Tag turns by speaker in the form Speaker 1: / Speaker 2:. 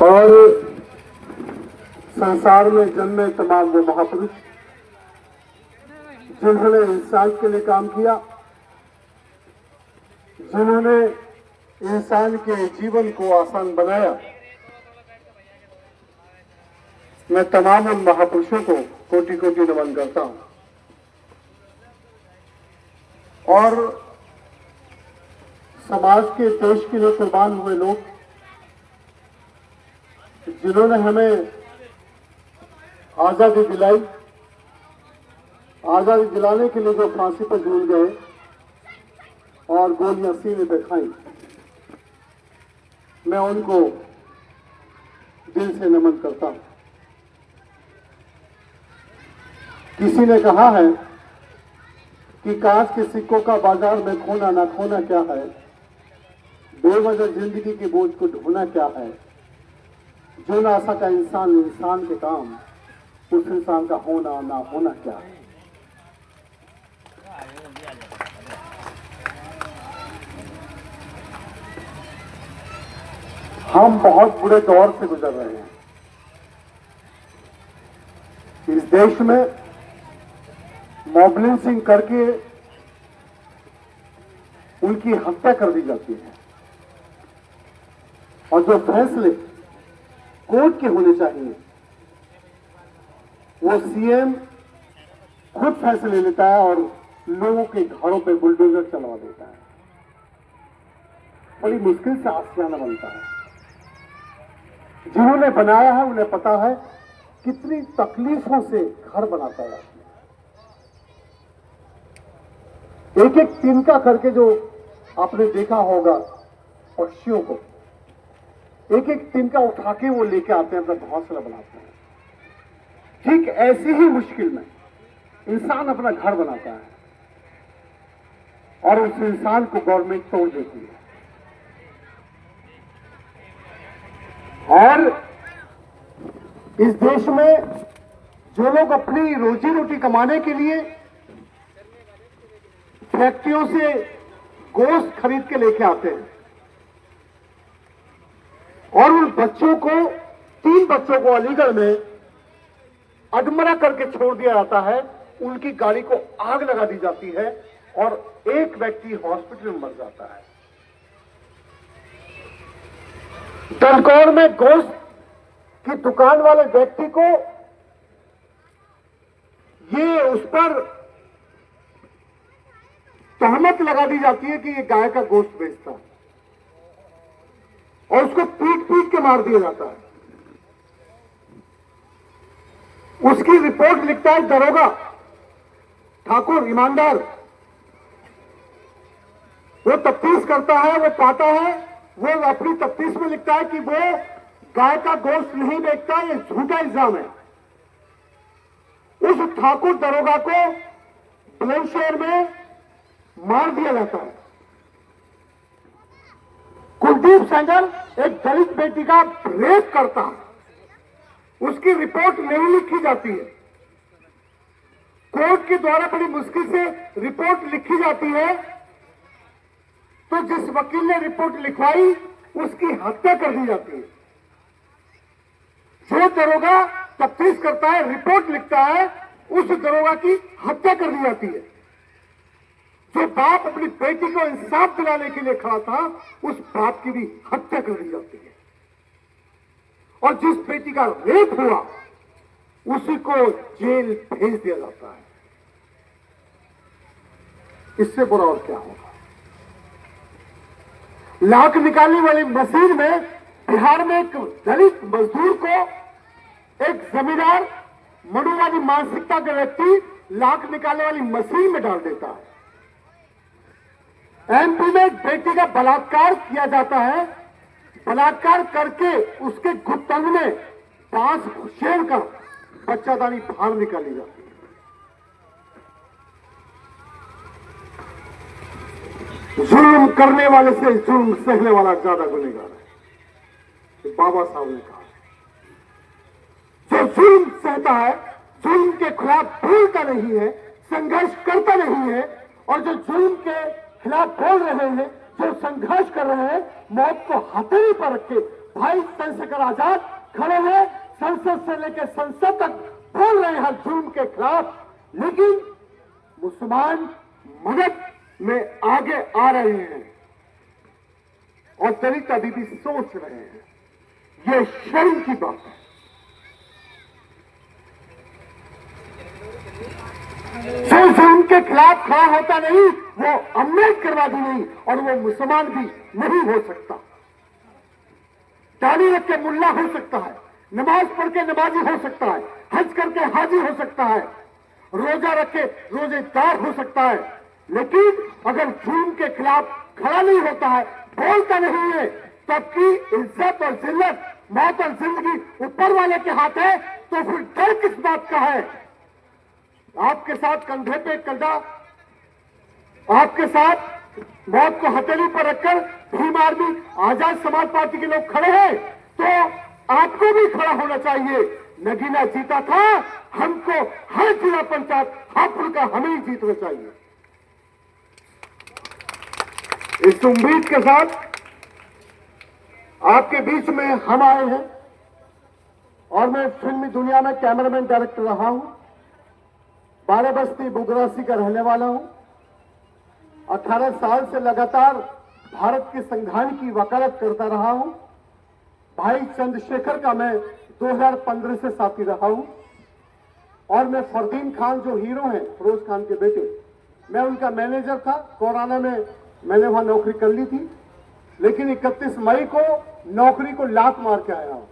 Speaker 1: और संसार में जन्मे तमाम वो महापुरुष जिन्होंने इंसान के लिए काम किया, जिन्होंने इंसान के जीवन को आसान बनाया, मैं तमाम उन महापुरुषों को कोटि कोटि नमन करता हूं। और समाज के, देश के लिए कुर्बान हुए लोग, जिन्होंने हमें आजादी दिलाई, आजादी दिलाने के लिए जो फांसी पर झूल गए और गोलियां सीने पे खाई, मैं उनको दिल से नमन करता हूं। किसी ने कहा है कि कांच के सिक्कों का बाजार में खोना ना खोना क्या है, बेवजह जिंदगी के बोझ को ढोना क्या है, जो ना सका इंसान इंसान के काम, उस इंसान का होना ना होना क्या है। हम बहुत बुरे दौर से गुजर रहे हैं। इस देश में मॉबलिंचिंग करके उनकी हत्या कर दी जाती है, और जो फैसले कोर्ट के होने चाहिए वो सीएम खुद फैसले लेता है और लोगों के घरों पे बुलडोजर चलवा देता है। बड़ी मुश्किल से आशियाना बनता है। जिन्होंने बनाया है उन्हें पता है कितनी तकलीफों से घर बनाता है। एक एक तिनका करके जो आपने देखा होगा पक्षियों को, एक एक तिनका उठा के वो लेके आते हैं, अपना घोंसला बनाते हैं। ठीक ऐसी ही मुश्किल में इंसान अपना घर बनाता है और उस इंसान को गवर्नमेंट तोड़ देती है। और इस देश में जो लोग अपनी रोजी रोटी कमाने के लिए फैक्ट्रियों से गोश्त खरीद के लेके आते हैं और उन बच्चों को, 3 बच्चों को अलीगढ़ में अधमरा करके छोड़ दिया जाता है, उनकी गाड़ी को आग लगा दी जाती है और एक व्यक्ति हॉस्पिटल में मर जाता है। दरगौर में गोश्त की दुकान वाले व्यक्ति को ये उस पर तहमत लगा दी जाती है कि ये गाय का गोश्त बेचता है और उसको पीट पीट के मार दिया जाता है। उसकी रिपोर्ट लिखता है दरोगा ठाकुर ईमानदार, वो तफ्तीश करता है, वो पाता है, वो अपनी तफ्तीश में लिखता है कि वो गाय का गोश्त नहीं बेचता, ये झूठा इल्जाम है। उस ठाकुर दरोगा को बुलंदशहर में मार दिया जाता है। कुलदीप सेंगर एक दलित बेटी का रेप करता है, उसकी रिपोर्ट नहीं लिखी जाती है। कोर्ट के द्वारा बड़ी मुश्किल से रिपोर्ट लिखी जाती है, तो जिस वकील ने रिपोर्ट लिखवाई उसकी हत्या कर दी जाती है। जो दरोगा तफ्तीश करता है, रिपोर्ट लिखता है, उस दरोगा की हत्या कर दी जाती है। जो बाप अपनी बेटी को इंसाफ दिलाने के लिए खड़ा था, उस बाप की भी हत्या कर दी जाती है। और जिस बेटी का रेप हुआ उसी को जेल भेज दिया जाता है। इससे बुरा और क्या होगा। लाख निकालने वाली मशीन में बिहार में एक दलित मजदूर को एक जमींदार मनुवादी मानसिकता का व्यक्ति लाख निकालने वाली मशीन में डाल देता है। एमपी में एक बेटी का बलात्कार किया जाता है, बलात्कार करके उसके घुटन में बांस छेड़ कर बच्चादानी बाहर निकाली जाती है। जुल्म करने वाले से जुल्म सहने वाला ज्यादा गुनहगार है, बाबा साहब ने कहा। जो जुल्म सहता है, जुल्म के खिलाफ बोलता नहीं है, संघर्ष करता नहीं है, और जो जुल्म के खिलाफ बोल रहे हैं, जो संघर्ष कर रहे हैं, मौत को हथेली पर रख के भाई चंद्रशेखर आजाद खड़े हैं, संसद से लेकर संसद तक बोल रहे हैं जुल्म के खिलाफ, लेकिन मुसलमान मदद में आगे आ रहे हैं और दलित अभी भी सोच रहे हैं। ये शर्म की बात है। जो जुल्म के खिलाफ खड़ा होता नहीं वो अम्बेडकरवादी नहीं और वो मुसलमान भी नहीं हो सकता। ताली रख के मुल्ला हो सकता है, नमाज पढ़ के नमाजी हो सकता है, हज करके हाजी हो सकता है, रोजा रख के रोजेदार हो सकता है, लेकिन अगर जुल्म के खिलाफ खड़ा नहीं होता है, बोलता नहीं है, तब की इज्जत और जिल्लत, मौत और जिंदगी ऊपर वाले के हाथ है, तो फिर डर किस बात का है? आपके साथ कंधे पे कंधा, आपके साथ मौत को हथेली पर रखकर भीम आर्मी आजाद समाज पार्टी के लोग खड़े हैं, तो आपको भी खड़ा होना चाहिए। नगीना जीता था, हमको हर जिला पंचायत हापुड़ का हमें ही जीतना चाहिए। इस उम्मीद के साथ आपके बीच में हम आए हैं और मैं फिल्मी दुनिया में कैमरामैन डायरेक्टर रहा हूं, बाराबस्ती बुगरासी का रहने वाला हूं। 18 साल से लगातार भारत के संविधान की वकालत करता रहा हूं। भाई चंद्रशेखर का मैं 2015 से साथी रहा हूं और मैं फरदीन खान जो हीरो हैं, फिरोज खान के बेटे, मैं उनका मैनेजर था। कोरोना में मैंने वहां नौकरी कर ली थी, लेकिन 31 मई को नौकरी को लात मार के आया हूं।